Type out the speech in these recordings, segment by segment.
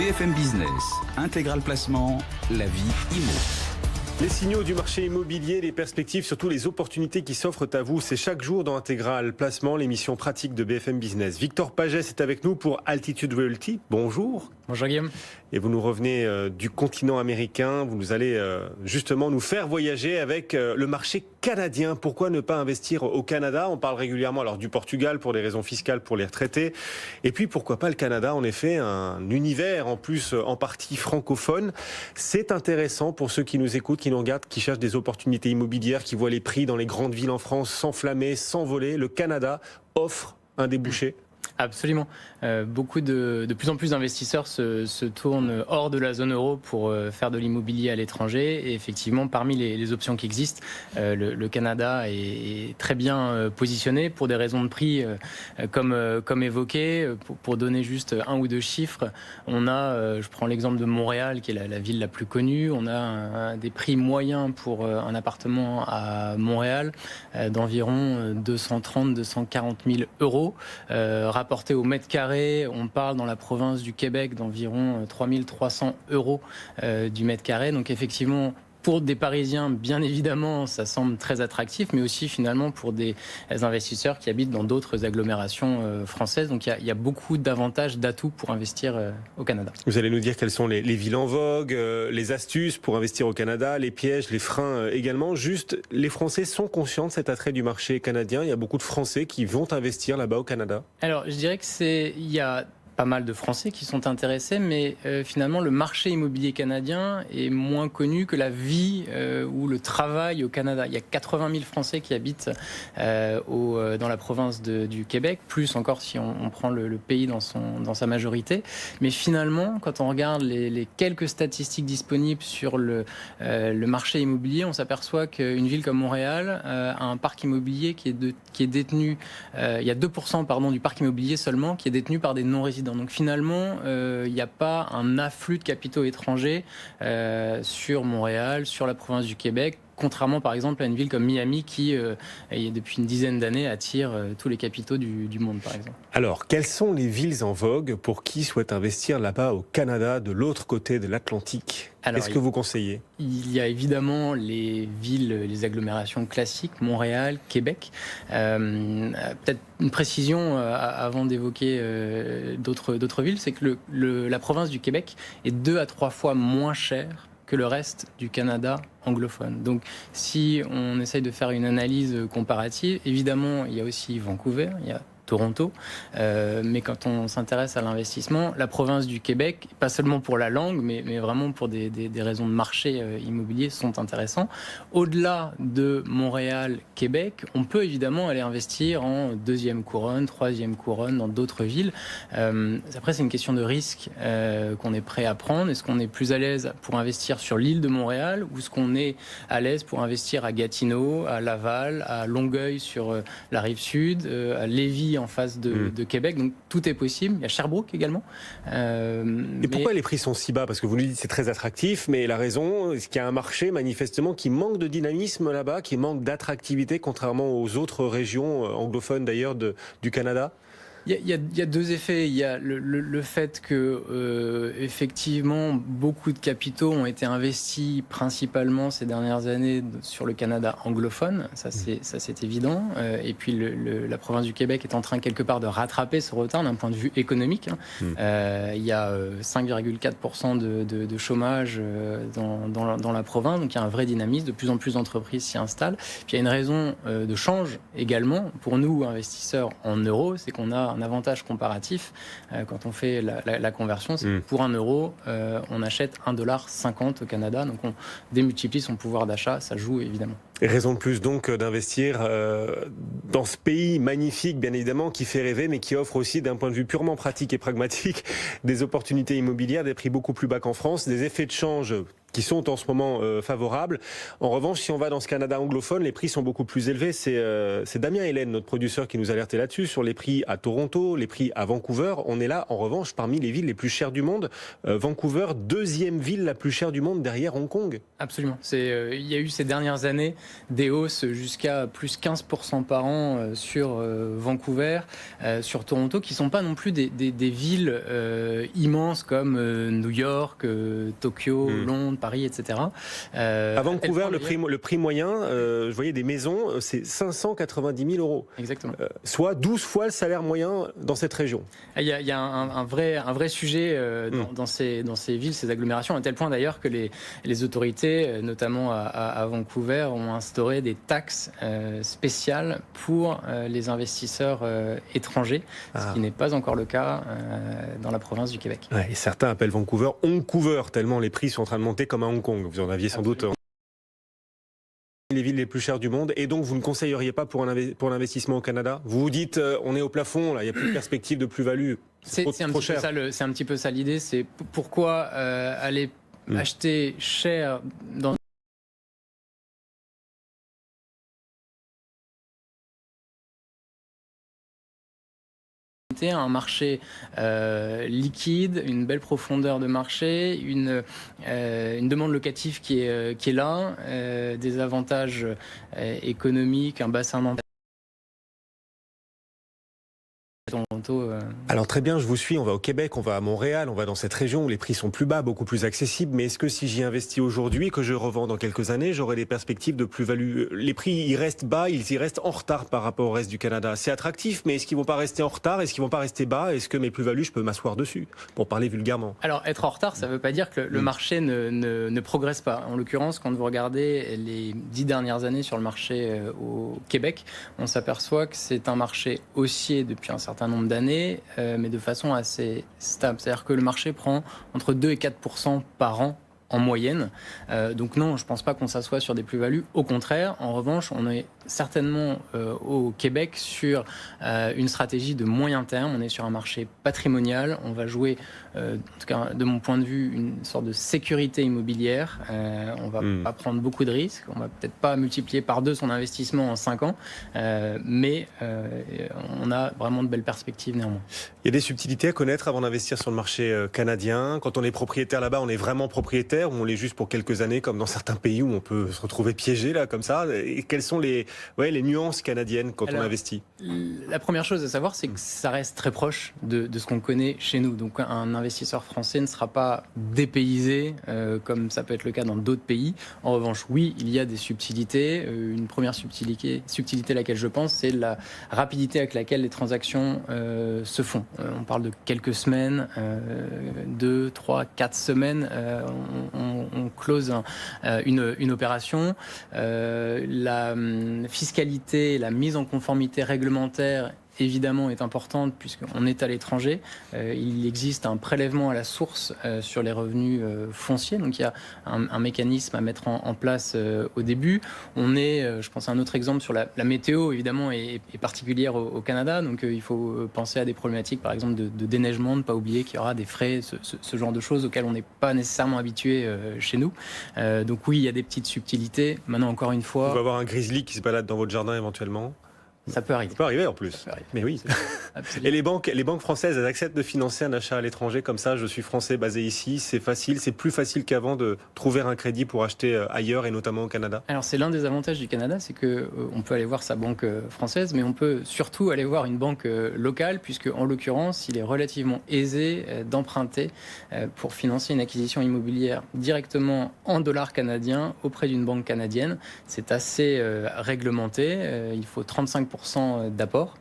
BFM Business, Intégral Placement, la vie IMO. Les signaux du marché immobilier, les perspectives, surtout les opportunités qui s'offrent à vous, c'est chaque jour dans Intégral Placement, l'émission pratique de BFM Business. Victor Pagès est avec nous pour Altitude Realty. Bonjour. Bonjour Guillaume. Et vous nous revenez du continent américain, vous allez justement nous faire voyager avec le marché canadien. Pourquoi ne pas investir au Canada? On parle régulièrement alors du Portugal pour des raisons fiscales pour les retraités. Et puis pourquoi pas le Canada? En effet, un univers en plus en partie francophone. C'est intéressant pour ceux qui nous écoutent, qui nous regardent, qui cherchent des opportunités immobilières, qui voient les prix dans les grandes villes en France s'enflammer, s'envoler. Le Canada offre un débouché. Absolument. De plus en plus d'investisseurs se tournent hors de la zone euro pour faire de l'immobilier à l'étranger. Et effectivement, parmi les options qui existent, le Canada est très bien positionné pour des raisons de prix comme évoqué. Pour donner juste un ou deux chiffres, on a, je prends l'exemple de Montréal, qui est la ville la plus connue. On a des prix moyens pour un appartement à Montréal d'environ 230-240 000 euros. Rapporté au mètre carré, on parle dans la province du Québec d'environ 3 300 euros du mètre carré. Donc effectivement, pour des Parisiens, bien évidemment, ça semble très attractif, mais aussi finalement pour des investisseurs qui habitent dans d'autres agglomérations françaises. Donc il y a beaucoup d'avantages, d'atouts pour investir au Canada. Vous allez nous dire quelles sont les villes en vogue, les astuces pour investir au Canada, les pièges, les freins également. Juste, les Français sont conscients de cet attrait du marché canadien. Il y a beaucoup de Français qui vont investir là-bas au Canada. Alors, je dirais que il y a pas mal de Français qui sont intéressés, mais finalement le marché immobilier canadien est moins connu que la vie ou le travail au Canada. Il y a 80 000 Français qui habitent dans la province du Québec, plus encore si on prend le pays dans sa majorité. Mais finalement, quand on regarde les quelques statistiques disponibles sur le marché immobilier, on s'aperçoit qu'une ville comme Montréal a un parc immobilier qui est détenu, il y a 2% du parc immobilier seulement qui est détenu par des non-résidents. Donc finalement, il n'y a pas un afflux de capitaux étrangers sur Montréal, sur la province du Québec, contrairement par exemple à une ville comme Miami qui, depuis une dizaine d'années, attire tous les capitaux du monde par exemple. Alors, quelles sont les villes en vogue pour qui souhaite investir là-bas au Canada, de l'autre côté de l'Atlantique? Qu'est-ce que vous conseillez? Il y a évidemment les villes, les agglomérations classiques, Montréal, Québec. Peut-être une précision avant d'évoquer d'autres villes, c'est que la province du Québec est 2 à 3 fois moins chère que le reste du Canada anglophone. Donc, si on essaye de faire une analyse comparative, évidemment, il y a aussi Vancouver, il y a Toronto, mais quand on s'intéresse à l'investissement, la province du Québec, pas seulement pour la langue, mais vraiment pour des raisons de marché immobilier, sont intéressants. Au-delà de Montréal, Québec, on peut évidemment aller investir en 2e couronne, 3e couronne, dans d'autres villes. Après, c'est une question de risque qu'on est prêt à prendre. Est-ce qu'on est plus à l'aise pour investir sur l'île de Montréal ou est-ce qu'on est à l'aise pour investir à Gatineau, à Laval, à Longueuil sur la rive sud, à Lévis en face de Québec, donc tout est possible. Il y a Sherbrooke également. Et pourquoi les prix sont si bas? Parce que vous nous dites c'est très attractif, mais la raison, c'est qu'il y a un marché manifestement qui manque de dynamisme là-bas, qui manque d'attractivité, contrairement aux autres régions anglophones d'ailleurs du Canada. Il y a deux effets. Il y a le fait que effectivement beaucoup de capitaux ont été investis principalement ces dernières années sur le Canada anglophone. Ça c'est évident. Et puis la province du Québec est en train quelque part de rattraper ce retard d'un point de vue économique. Il y a 5,4% de chômage dans la province. Donc il y a un vrai dynamisme. De plus en plus d'entreprises s'y installent. Puis il y a une raison de change également pour nous investisseurs en euros, c'est qu'on a un avantage comparatif quand on fait la conversion, c'est que pour 1 euro, on achète 1,50 $ au Canada, donc on démultiplie son pouvoir d'achat, ça joue évidemment. Et raison de plus donc d'investir dans ce pays magnifique, bien évidemment, qui fait rêver, mais qui offre aussi, d'un point de vue purement pratique et pragmatique, des opportunités immobilières, des prix beaucoup plus bas qu'en France, des effets de change qui sont en ce moment favorables. En revanche, si on va dans ce Canada anglophone, les prix sont beaucoup plus élevés. C'est Damien Hélène, notre producteur, qui nous alertait là-dessus, sur les prix à Toronto, les prix à Vancouver. On est là, en revanche, parmi les villes les plus chères du monde. Vancouver, deuxième ville la plus chère du monde derrière Hong Kong. Absolument. Il y a eu ces dernières années des hausses jusqu'à plus 15% par an sur Vancouver, sur Toronto, qui ne sont pas non plus des villes immenses comme New York, Tokyo, Londres, Paris, etc. À Vancouver, le prix moyen, je voyais des maisons, c'est 590 000 euros. Exactement. Soit 12 fois le salaire moyen dans cette région. Il y a un vrai sujet dans ces villes, ces agglomérations, à tel point d'ailleurs que les autorités, notamment à Vancouver, ont instauré des taxes spéciales pour les investisseurs étrangers, ce qui n'est pas encore le cas dans la province du Québec. Ouais, et certains appellent Vancouver Hongcouver, tellement les prix sont en train de monter comme à Hong Kong. Vous en aviez sans doute les villes les plus chères du monde, et donc vous ne conseilleriez pas pour l'investissement au Canada? Vous vous dites, on est au plafond, là, il n'y a plus de perspective de plus-value. C'est un petit peu ça l'idée, c'est pourquoi aller acheter cher dans un marché liquide, une belle profondeur de marché, une demande locative qui est là, des avantages économiques, un bassin d'emploi. Alors très bien, je vous suis, on va au Québec, on va à Montréal, on va dans cette région où les prix sont plus bas, beaucoup plus accessibles, mais est-ce que si j'y investis aujourd'hui et que je revends dans quelques années, j'aurai des perspectives de plus-value? Les prix, ils restent bas, ils y restent en retard par rapport au reste du Canada. C'est attractif, mais est-ce qu'ils vont pas rester en retard? Est-ce qu'ils vont pas rester bas? Est-ce que mes plus-values, je peux m'asseoir dessus, pour parler vulgairement? Alors, être en retard, ça ne veut pas dire que le marché ne progresse pas. En l'occurrence, quand vous regardez les 10 dernières années sur le marché au Québec, on s'aperçoit que c'est un marché haussier depuis un certain nombre d'années, mais de façon assez stable. C'est-à-dire que le marché prend entre 2 et 4% par an en moyenne. Donc non, je ne pense pas qu'on s'assoit sur des plus-values. Au contraire, en revanche, on est certainement au Québec sur une stratégie de moyen terme. On est sur un marché patrimonial. On va jouer, en tout cas de mon point de vue, une sorte de sécurité immobilière. On va pas prendre beaucoup de risques. On va peut-être pas multiplier par 2 son investissement en 5 ans. Mais on a vraiment de belles perspectives néanmoins. Il y a des subtilités à connaître avant d'investir sur le marché canadien. Quand on est propriétaire là-bas, on est vraiment propriétaire ou on l'est juste pour quelques années, comme dans certains pays où on peut se retrouver piégé là comme ça? Et quelles sont les nuances canadiennes quand on investit? La première chose à savoir, c'est que ça reste très proche de ce qu'on connaît chez nous. Donc un investisseur français ne sera pas dépaysé comme ça peut être le cas dans d'autres pays. En revanche, oui, il y a des subtilités. Une première subtilité à laquelle je pense, c'est la rapidité avec laquelle les transactions se font. On parle de quelques semaines, 2, 3, 4 semaines. On close une opération. La fiscalité, la mise en conformité réglementaire évidemment est importante puisqu'on est à l'étranger. Il existe un prélèvement à la source sur les revenus fonciers, donc il y a un mécanisme à mettre en place au début. On est, je pense à un autre exemple sur la météo, évidemment, est particulière au Canada, donc il faut penser à des problématiques, par exemple, de déneigement, ne pas oublier qu'il y aura des frais, ce genre de choses auxquelles on n'est pas nécessairement habitué chez nous. Donc oui, il y a des petites subtilités. Maintenant, encore une fois... Vous pouvez avoir un grizzly qui se balade dans votre jardin éventuellement. Ça peut arriver. Ça peut arriver en plus. Mais oui. Et les banques françaises, elles acceptent de financer un achat à l'étranger comme ça? Je suis français basé ici, c'est facile, c'est plus facile qu'avant de trouver un crédit pour acheter ailleurs et notamment au Canada? Alors c'est l'un des avantages du Canada, c'est qu'on peut aller voir sa banque française, mais on peut surtout aller voir une banque locale, puisque en l'occurrence, il est relativement aisé d'emprunter pour financer une acquisition immobilière directement en dollars canadiens auprès d'une banque canadienne. C'est assez réglementé, il faut 35% d'apport.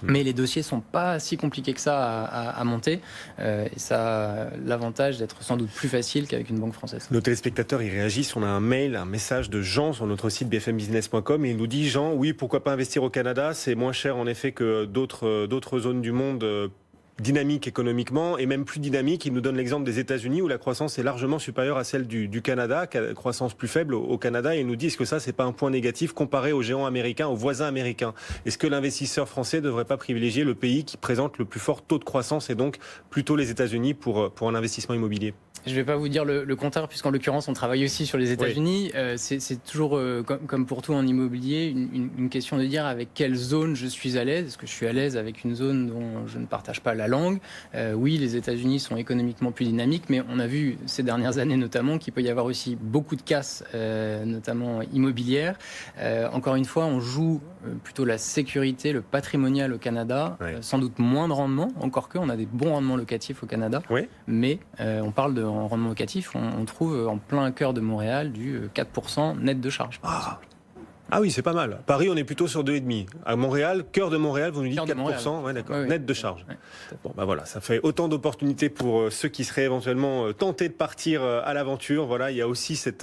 Mais les dossiers ne sont pas si compliqués que ça à monter. Et ça a l'avantage d'être sans doute plus facile qu'avec une banque française. Nos téléspectateurs y réagissent. On a un message de Jean sur notre site bfmbusiness.com et il nous dit: Jean, oui, pourquoi pas investir au Canada? C'est moins cher en effet que d'autres zones du monde dynamique économiquement et même plus dynamique. Il nous donne l'exemple des États-Unis où la croissance est largement supérieure à celle du Canada, croissance plus faible au Canada. Et il nous dit, est-ce que ça, c'est pas un point négatif comparé aux géants américains, aux voisins américains? Est-ce que l'investisseur français ne devrait pas privilégier le pays qui présente le plus fort taux de croissance et donc plutôt les États-Unis pour un investissement immobilier? Je ne vais pas vous dire le contraire, puisqu'en l'occurrence, on travaille aussi sur les États-Unis. Oui. C'est toujours, comme pour tout en immobilier, une question de dire avec quelle zone je suis à l'aise. Est-ce que je suis à l'aise avec une zone dont je ne partage pas la langue? Oui, les États-Unis sont économiquement plus dynamiques, mais on a vu ces dernières années notamment qu'il peut y avoir aussi beaucoup de casses, notamment immobilières. Encore une fois, on joue plutôt la sécurité, le patrimonial au Canada. Oui. Sans doute moins de rendement, encore qu'on a des bons rendements locatifs au Canada. Oui. Mais on parle de en rendement locatif, on trouve en plein cœur de Montréal du 4% net de charge, par exemple. Ah oui, c'est pas mal. Paris, on est plutôt sur 2,5. À Montréal, cœur de Montréal, vous nous dites 4%, ouais, d'accord, oui. Net de charge. Oui. Bon, bah voilà, ça fait autant d'opportunités pour ceux qui seraient éventuellement tentés de partir à l'aventure. Voilà, il y a aussi ces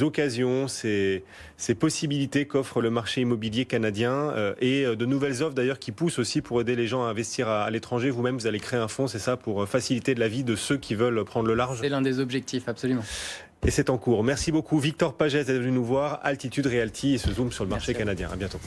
occasions, ces possibilités qu'offre le marché immobilier canadien et de nouvelles offres d'ailleurs qui poussent aussi pour aider les gens à investir à l'étranger. Vous-même, vous allez créer un fonds, c'est ça, pour faciliter la vie de ceux qui veulent prendre le large? C'est l'un des objectifs, absolument. Et c'est en cours. Merci beaucoup Victor Pagès d'être venu nous voir, Altitude Realty et ce zoom sur le marché canadien. À bientôt.